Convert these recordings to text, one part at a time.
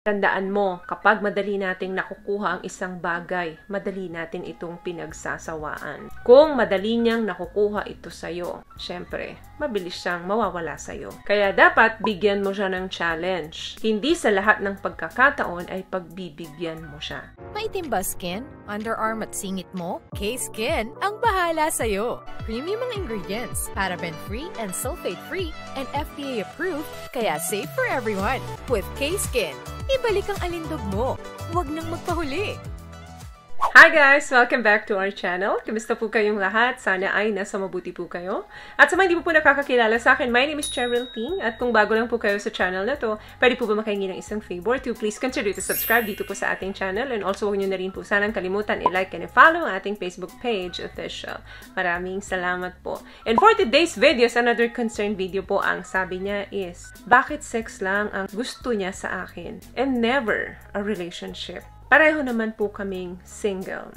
Tandaan mo, kapag madali nating nakukuha ang isang bagay, madali natin itong pinagsasawaan. Kung madali niyang nakukuha ito sa'yo, syempre, mabilis siyang mawawala sa'yo. Kaya dapat bigyan mo siya ng challenge. Hindi sa lahat ng pagkakataon ay pagbibigyan mo siya. Maitim ba skin, underarm at singit mo? K-Skin ang bahala sa'yo. Premium ang ingredients, paraben-free and sulfate-free, and FDA-approved, kaya safe for everyone. With K-Skin, ibalik ang alindog mo. Huwag nang magpahuli. Hi guys! Welcome back to our channel. Kamusta po kayong lahat? Sana ay nasa mabuti po kayo. At sa mga hindi po nakakakilala sa akin, my name is Cheryl Ting. At kung bago lang po kayo sa channel na to, pwede po ba makahingi ng isang favor to please consider to subscribe dito po sa ating channel. And also, huwag nyo na rin po sanang kalimutan i-like and i-follow ang ating Facebook page official. Maraming salamat po. And for today's videos, another concern video po ang sabi niya is, bakit sex lang ang gusto niya sa akin and never a relationship? Pareho naman po kaming single.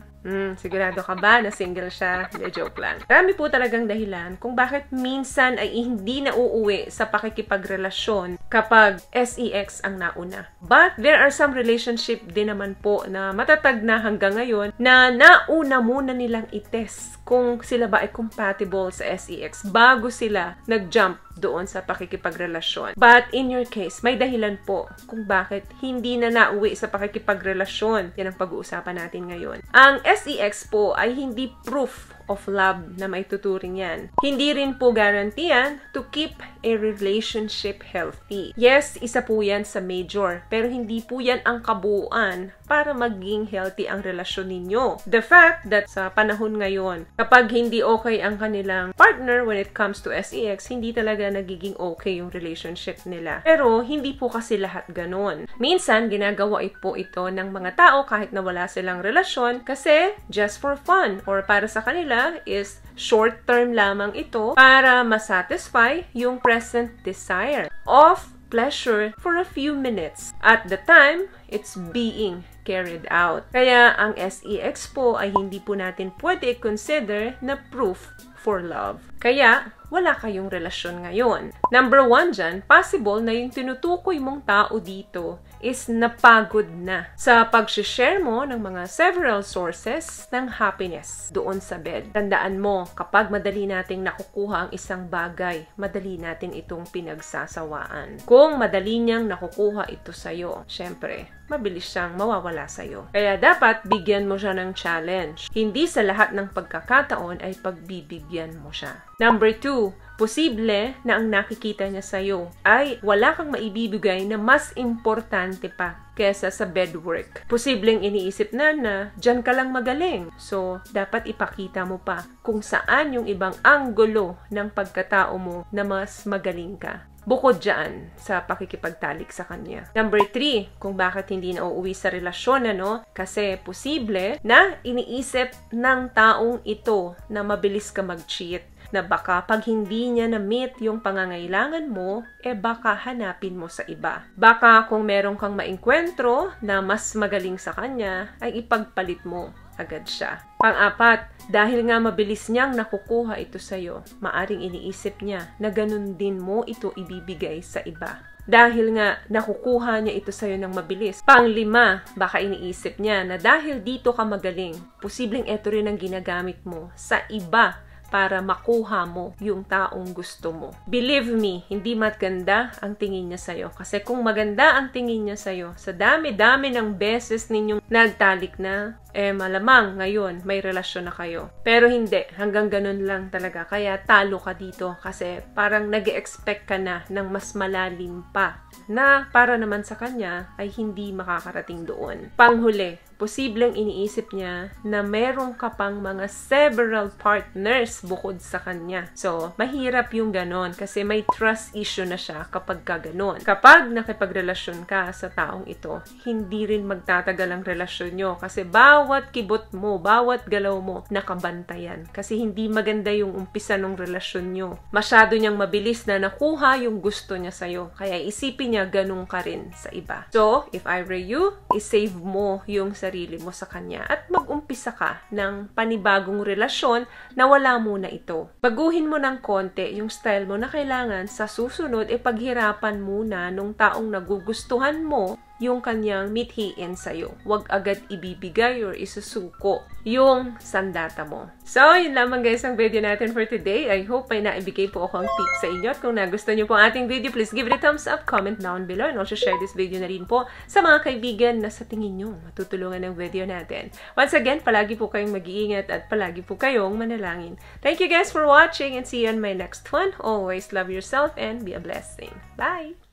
Sigurado ka ba na single siya? Hindi, joke lang. Marami po talagang dahilan kung bakit minsan ay hindi nauuwi sa pakikipagrelasyon kapag SEX ang nauna. But there are some relationship din naman po na matatag na hanggang ngayon na nauna muna nilang itest kung sila ba ay compatible sa SEX bago sila nag-jump doon sa pakikipagrelasyon. But in your case, may dahilan po kung bakit hindi na nauwi sa pakikipagrelasyon. Yan ang pag-uusapan natin ngayon. Ang SEX po ay hindi proof of love na may tuturing yan. Hindi rin po garantiyan to keep a relationship healthy. Yes, isa po yan sa major, pero hindi po yan ang kabuuan para maging healthy ang relasyon ninyo. The fact that sa panahon ngayon, kapag hindi okay ang kanilang partner when it comes to SEX, hindi talaga nagiging okay yung relationship nila. Pero hindi po kasi lahat ganon. Minsan, ginagawa po ito ng mga tao kahit na wala silang relasyon kasi just for fun or para sa kanila is short-term lamang ito para masatisfy yung present desire of pleasure for a few minutes. At the time, it's being carried out. Kaya ang SEX po ay hindi po natin pwede i-consider na proof for love. Kaya, wala kayong relasyon ngayon. Number 1 dyan, possible na yung tinutukoy mong tao dito is napagod na sa pag-share mo ng mga several sources ng happiness doon sa bed. Tandaan mo, kapag madali nating nakukuha ang isang bagay, madali natin itong pinagsasawaan. Kung madali niyang nakukuha ito sa'yo, syempre, mabilis siyang mawawala sa'yo. Kaya dapat bigyan mo siya ng challenge. Hindi sa lahat ng pagkakataon ay pagbibigyan mo siya. Number 2, posible na ang nakikita niya sa'yo ay wala kang maibibigay na mas importante pa kesa sa bedwork. Posibleng iniisip na dyan ka lang magaling. So, dapat ipakita mo pa kung saan yung ibang anggulo ng pagkatao mo na mas magaling ka. Bukod dyan sa pakikipagtalik sa kanya. Number 3, kung bakit hindi na uuwi sa relasyon, kasi posible na iniisip ng taong ito na mabilis ka mag-cheat. Na baka pag hindi niya na-meet yung pangangailangan mo, baka hanapin mo sa iba. Baka kung meron kang maengkwentro na mas magaling sa kanya, ay ipagpalit mo agad siya. Pang-apat, dahil nga mabilis niyang nakukuha ito sa'yo, maaring iniisip niya na ganun din mo ito ibibigay sa iba. Dahil nga nakukuha niya ito sa'yo ng mabilis. Pang-lima, baka iniisip niya na dahil dito ka magaling, posibleng ito rin ang ginagamit mo sa iba para makuha mo yung taong gusto mo. Believe me, hindi maganda ang tingin niya sa'yo. Kasi kung maganda ang tingin niya sa'yo, sa dami-dami ng beses ninyong nagtalik na, malamang ngayon may relasyon na kayo. Pero hindi, hanggang ganun lang talaga. Kaya talo ka dito kasi parang nag-expect ka na ng mas malalim pa na para naman sa kanya ay hindi makakarating doon. Panghuli, posibleng iniisip niya na meron ka pang mga several partners bukod sa kanya. So, mahirap yung ganon kasi may trust issue na siya kapag ka ganon. Kapag nakipagrelasyon ka sa taong ito, hindi rin magtatagal ang relasyon nyo kasi bawat kibot mo, bawat galaw mo, nakabantayan. Kasi hindi maganda yung umpisa ng relasyon nyo. Masyado niyang mabilis na nakuha yung gusto niya sa'yo. Kaya isipin niya ganun ka rin sa iba. So, if I were you, isave mo yung sarili mo sa kanya at mag-umpisa ka ng panibagong relasyon na wala muna ito. Baguhin mo ng konti yung style mo na kailangan sa susunod paghirapan muna nung taong nagugustuhan mo yung kanyang mithiin sa'yo. Huwag agad ibibigay or isusuko yung sandata mo. So, yun lamang guys ang video natin for today. I hope may naibigay po ako ang tip sa inyo. At kung nagustuhan nyo po ang ating video, please give it a thumbs up, comment down below, and also share this video na rin po sa mga kaibigan na sa tingin nyo matutulungan ng video natin. Once again, palagi po kayong mag-iingat at palagi po kayong manalangin. Thank you guys for watching and see you on my next one. Always love yourself and be a blessing. Bye!